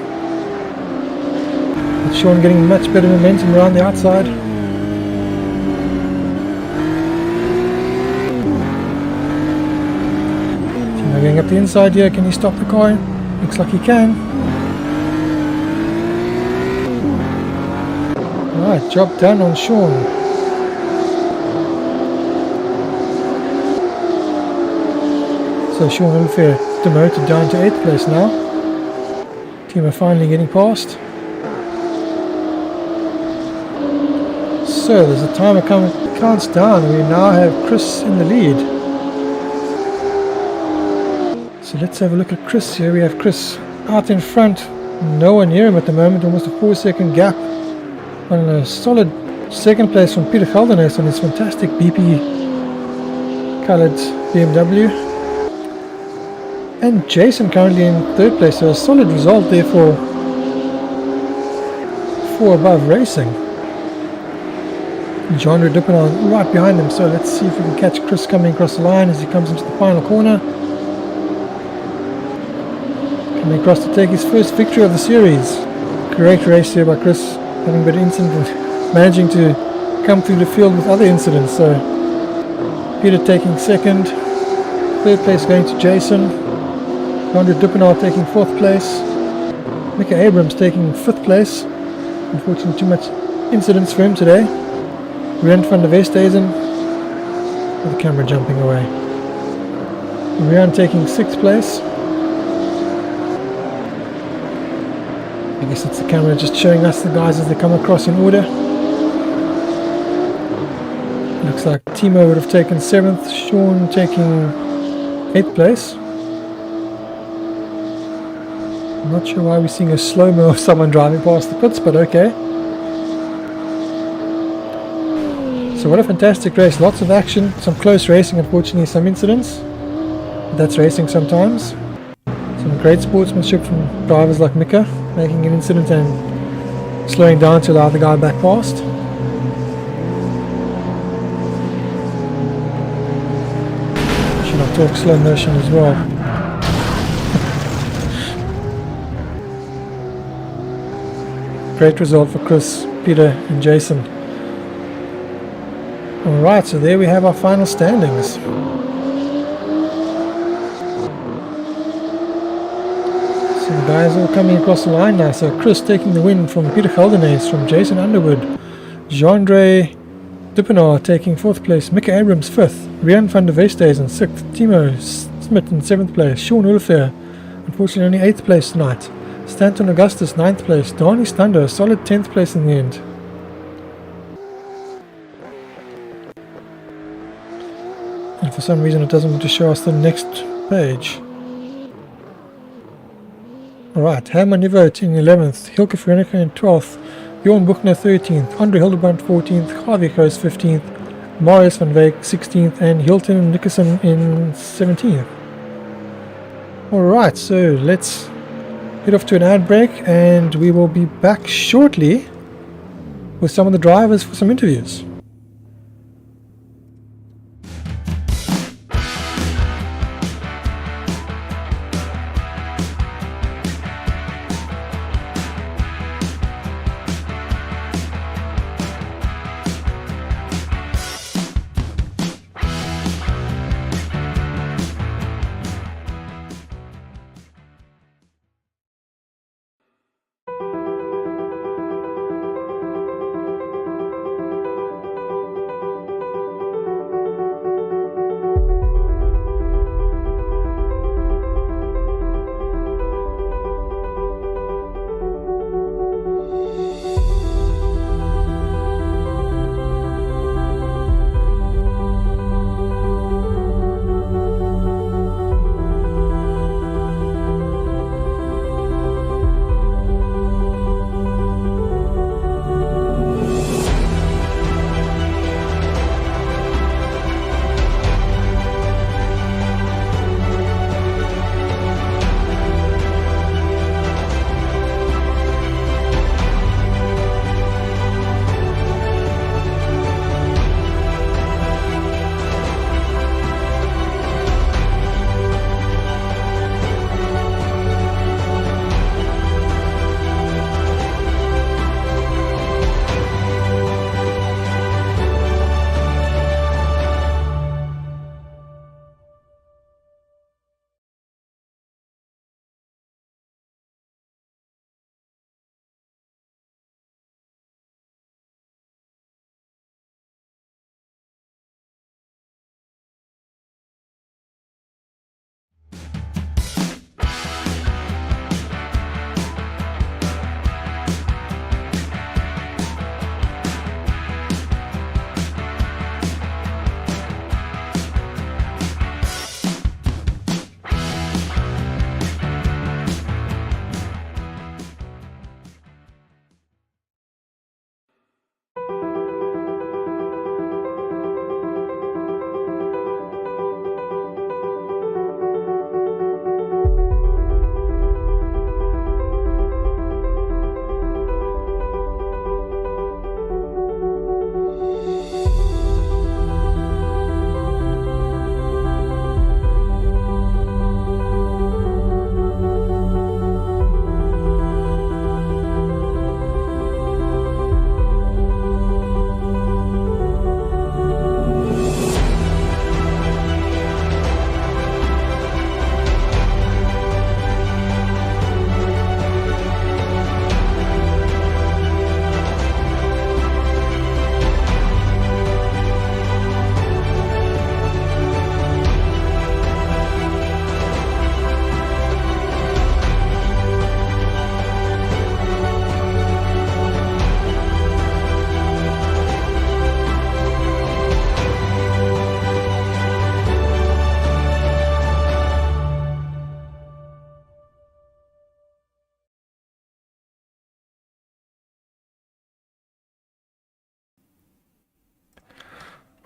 But Sean getting much better momentum around the outside. Timo going up the inside here. Can he stop the car? Looks like he can. Right, job done on Sean. So Sean Olivier demoted down to 8th place now. Timo finally getting past. So there's a timer counts down. We now have Chris in the lead. So let's have a look at Chris here. We have Chris out in front. No one near him at the moment. Almost a 4-second gap. On a solid 2nd place from Peter Geldernes on his fantastic BP coloured BMW. And Jason currently in 3rd place, so a solid result there for Above Racing. Jean Dupin right behind him, so let's see if we can catch Chris coming across the line as he comes into the final corner. Coming across to take his first victory of the series. Great race here by Chris, having a bit of incident and managing to come through the field with other incidents. So Peter taking 2nd, 3rd place going to Jason. Andre Dupinard taking 4th place. Mika Abrams taking 5th place. Unfortunately, too much incidents for him today. Rian van der Westhuizen with the camera jumping away. Rian taking 6th place. I guess it's the camera just showing us the guys as they come across in order. Looks like Timo would have taken 7th, Sean taking 8th place. I'm not sure why we're seeing a slow-mo of someone driving past the pits, but okay. So what a fantastic race, lots of action, some close racing, unfortunately some incidents. But that's racing sometimes. Some great sportsmanship from drivers like Mika, making an incident and slowing down to allow the guy back past. Should I talk slow motion as well? Great result for Chris, Peter and Jason. Alright, so there we have our final standings. So the guys all coming across the line now. So Chris taking the win from Peter Geldernes, from Jason Underwood. Jean-Andre Dupinard taking 4th place. Mika Abrams 5th. Rian van der Westhuizen 6th. Timo Smith in 7th place. Sean Olivier, unfortunately only 8th place tonight. Stanton Augustus 9th place. Dani Stander a solid 10th place in the end. And for some reason it doesn't want to show us the next page. Alright, Herman Nivert in 11th, Hilke Veronica in 12th, Johan Buchner 13th, Andre Hildebrand 14th, Harvey Kroos 15th, Marius van Beek 16th, and Hilton Nickerson in 17th. Alright, so let's head off to an ad break and we will be back shortly with some of the drivers for some interviews.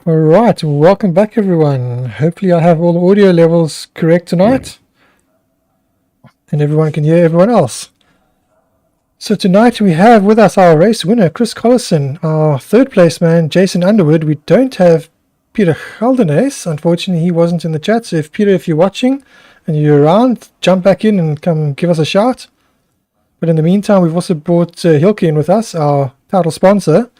All right, welcome back, everyone. Hopefully, I have all the audio levels correct tonight, and everyone can hear everyone else. So tonight we have with us our race winner, Chris Collison, our third place man, Jason Underwood. We don't have Peter Geldenes. Unfortunately, he wasn't in the chat. So Peter, if you're watching and you're around, jump back in and come give us a shout. But in the meantime, we've also brought Hilke in with us, our title sponsor.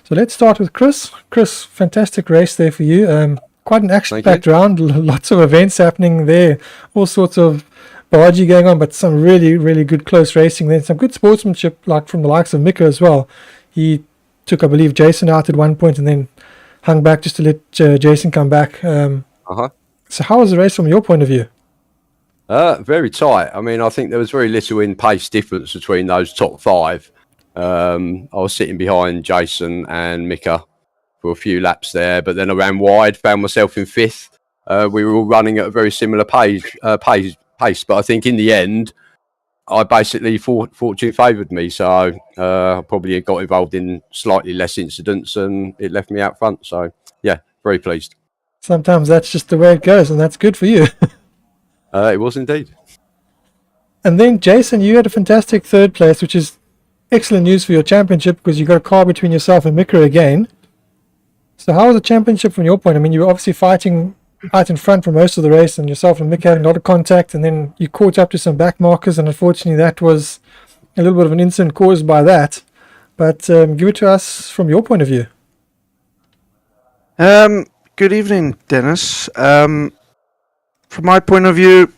So let's start with Chris. Chris, fantastic race there for you. Quite an action-packed round. Lots of events happening there. All sorts of bargee going on, but some really, really good close racing. Then some good sportsmanship, like from the likes of Mika as well. He took, I believe, Jason out at one point and then hung back just to let Jason come back. So how was the race from your point of view? Very tight. I mean, I think there was very little in pace difference between those top five. I was sitting behind Jason and Mika for a few laps there, but then I ran wide, found myself in fifth. We were all running at a very similar pace, but I think in the end, I basically fortune favoured me, so I probably got involved in slightly less incidents and it left me out front. So, yeah, very pleased. Sometimes that's just the way it goes, and that's good for you. It was indeed. And then, Jason, you had a fantastic third place, which is excellent news for your championship because you got a car between yourself and Mika again. So how was the championship from your point? I mean, you were obviously fighting out in front for most of the race and yourself and Mika having a lot of contact, and then you caught up to some back markers, and unfortunately that was a little bit of an incident caused by that. But give it to us from your point of view. Good evening, Dennis. From my point of view,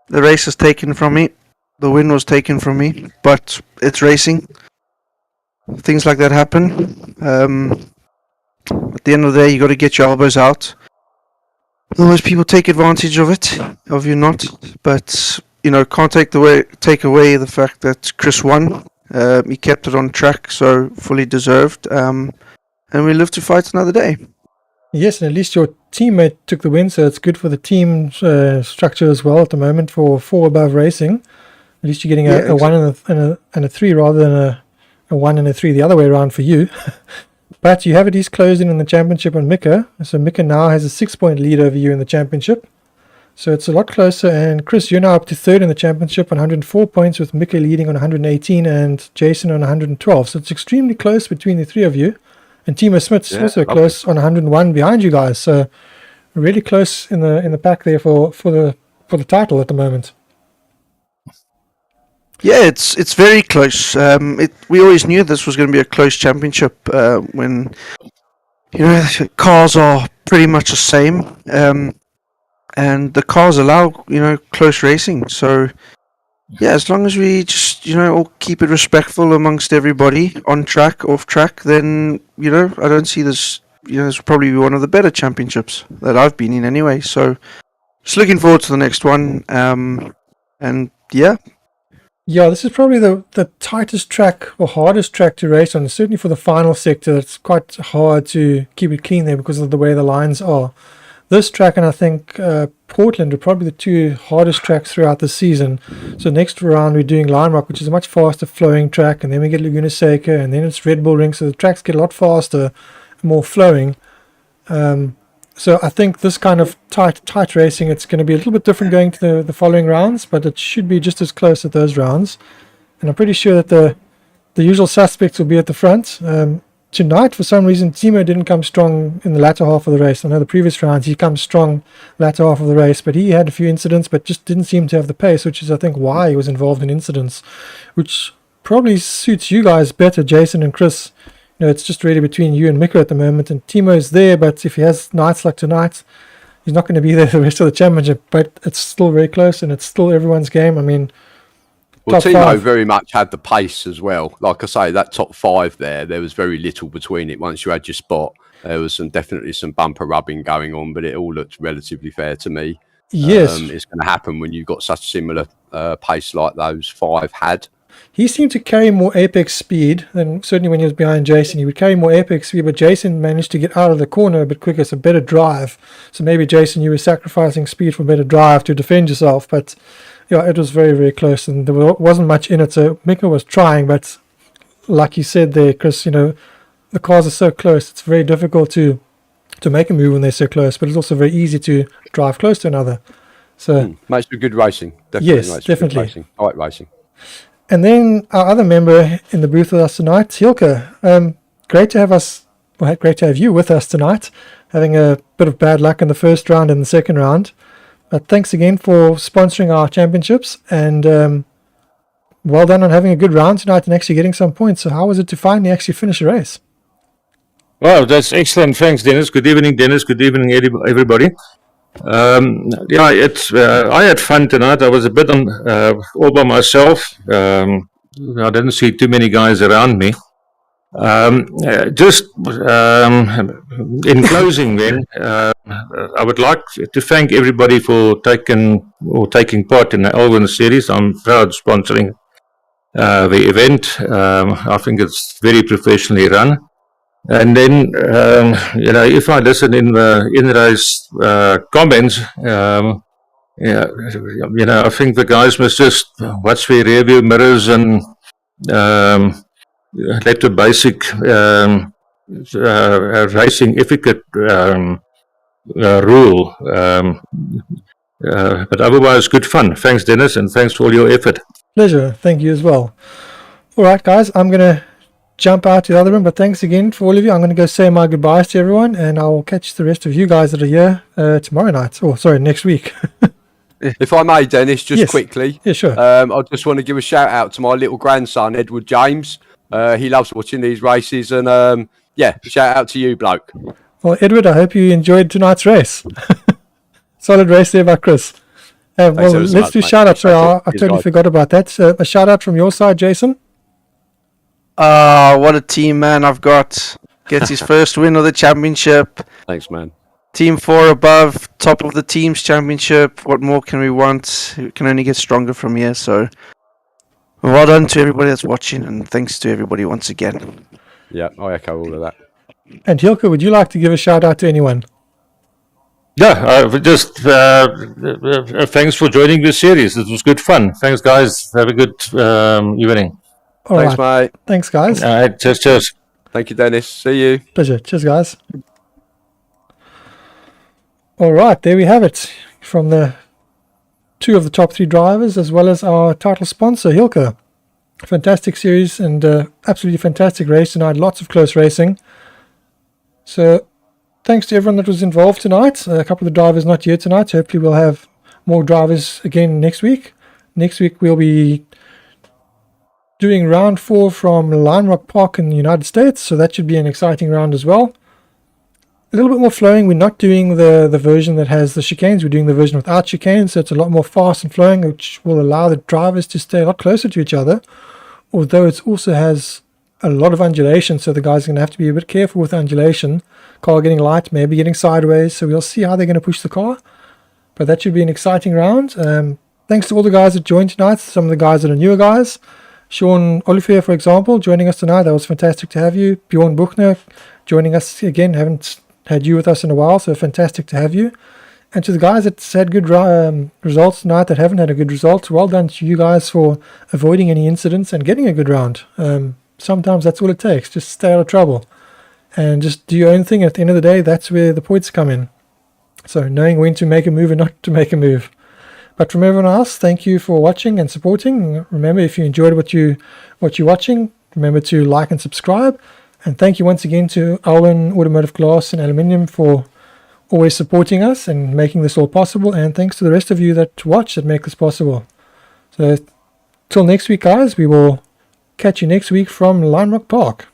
the race is taken from me. The win was taken from me, but it's racing. Things like that happen. At the end of the day, you got to get your elbows out. Otherwise, people take advantage of it, of you not. But can't take away the fact that Chris won. He kept it on track, so fully deserved. And we live to fight another day. Yes, and at least your teammate took the win, so it's good for the team structure as well at the moment for 4 above racing. At least you're getting a 1 and a 3 rather than a 1 and a 3 the other way around for you. But you have at least closed in the championship on Mika. So Mika now has a 6-point lead over you in the championship. So it's a lot closer. And Chris, you're now up to third in the championship on 104 points, with Mika leading on 118 and Jason on 112. So it's extremely close between the three of you. And Timo Smith's also close on 101 behind you guys. So really close in the pack there for the title at the moment. Yeah, it's very close. We always knew this was going to be a close championship when cars are pretty much the same, and the cars allow close racing. So yeah, as long as we just all keep it respectful amongst everybody on track, off track, then I don't see this. This will probably be one of the better championships that I've been in anyway. So just looking forward to the next one. And yeah. Yeah, this is probably the tightest track or hardest track to race on, certainly for the final sector. It's quite hard to keep it clean there because of the way the lines are. This track and I think Portland are probably the 2 hardest tracks throughout the season. So next round we're doing Lime Rock, which is a much faster flowing track, and then we get Laguna Seca, and then it's Red Bull Ring, so the tracks get a lot faster, more flowing. So I think this kind of tight racing, it's going to be a little bit different going to the following rounds, but it should be just as close at those rounds. And I'm pretty sure that the usual suspects will be at the front. Tonight, for some reason, Timo didn't come strong in the latter half of the race. I know the previous rounds he comes strong latter half of the race, but he had a few incidents, but just didn't seem to have the pace, which is, I think, why he was involved in incidents, which probably suits you guys better, Jason and Chris. It's just really between you and Mika at the moment, and Timo's there, but if he has nights like tonight, he's not going to be there the rest of the championship. But it's still very close, and it's still everyone's game. I mean, Timo very much had the pace as well. Like I say, that top 5 there was very little between it. Once you had your spot, there was definitely some bumper rubbing going on, but it all looked relatively fair to me. Yes. It's going to happen when you've got such similar pace like those 5 had. He seemed to carry more apex speed than certainly when he was behind Jason. He would carry more apex speed, but Jason managed to get out of the corner a bit quicker, so better drive. So maybe, Jason, you were sacrificing speed for better drive to defend yourself. But yeah, it was very, very close, and there wasn't much in it. So Mika was trying, but like you said there, Chris, the cars are so close, it's very difficult to to make a move when they're so close, but it's also very easy to drive close to another. So makes for good racing. Definitely yes, makes for good definitely. Racing. I like racing. And then our other member in the booth with us tonight, Hilke. Great to have you with us tonight. Having a bit of bad luck in the first round and the second round. But thanks again for sponsoring our championships, and well done on having a good round tonight and actually getting some points. So how was it to finally actually finish a race? Well, that's excellent. Thanks, Dennis. Good evening, Dennis. Good evening, everybody. I had fun tonight. I was a bit all by myself. I didn't see too many guys around me. In closing, then, I would like to thank everybody for taking part in the Alwin series. I'm proud sponsoring the event. I think it's very professionally run. And then, if I listen in those comments, I think the guys must just watch their rearview mirrors and let the basic racing etiquette rule. But otherwise, good fun. Thanks, Dennis, and thanks for all your effort. Pleasure. Thank you as well. All right, guys, I'm going to jump out to the other room, but thanks again for all of you. I'm going to go say my goodbyes to everyone, and I'll catch the rest of you guys that are here tomorrow night. Oh, sorry, next week. If I may, Dennis, just Yes. quickly. Yeah, sure. I just want to give a shout out to my little grandson, Edward James. He loves watching these races, and shout out to you, bloke. Well, Edward, I hope you enjoyed tonight's race. Solid race there by Chris. Well, ever so let's much, do mate. shout-outs. Sorry, I Cheers, totally guys. forgot about that. So a shout-out from your side, Jason. What a team, man. I've got. Gets his first win of the championship. Thanks, man. Team 4 above, top of the team's championship. What more can we want? We can only get stronger from here. So, well done to everybody that's watching, and thanks to everybody once again. Yeah, I echo all of that. And Hilke, would you like to give a shout-out to anyone? Yeah, just thanks for joining this series. It was good fun. Thanks, guys. Have a good evening. All Thanks, right. mate. Thanks, guys. Cheers. Thank you, Dennis. See you. Pleasure. Cheers, guys. All right, there we have it. From the two of the top 3 drivers, as well as our title sponsor, Hilke. Fantastic series and absolutely fantastic race tonight. Lots of close racing. So thanks to everyone that was involved tonight. A couple of the drivers not here tonight. So hopefully we'll have more drivers again next week. Next week we'll be doing round 4 from Lime Rock Park in the United States. So that should be an exciting round as well. A little bit more flowing. We're not doing the version that has the chicanes. We're doing the version without chicanes. So it's a lot more fast and flowing, which will allow the drivers to stay a lot closer to each other. Although it also has a lot of undulation, so the guys are going to have to be a bit careful with undulation. Car getting light, maybe getting sideways, so we'll see how they're going to push the car. But that should be an exciting round. Thanks to all the guys that joined tonight, some of the guys that are newer guys. Sean Olivier, for example, joining us tonight. That was fantastic to have you. Bjorn Buchner joining us again. Haven't had you with us in a while, so fantastic to have you. And to the guys that had good results tonight that haven't had a good result, well done to you guys for avoiding any incidents and getting a good round. Sometimes that's all it takes. Just stay out of trouble and just do your own thing. At the end of the day, that's where the points come in. So knowing when to make a move and not to make a move. But from everyone else, thank you for watching and supporting. Remember, if you enjoyed what you're watching, remember to like and subscribe. And thank you once again to Alwin Automotive Glass and Aluminium for always supporting us and making this all possible, and thanks to the rest of you that watch that make this possible. So till next week, guys, we will catch you next week from Lime Rock Park.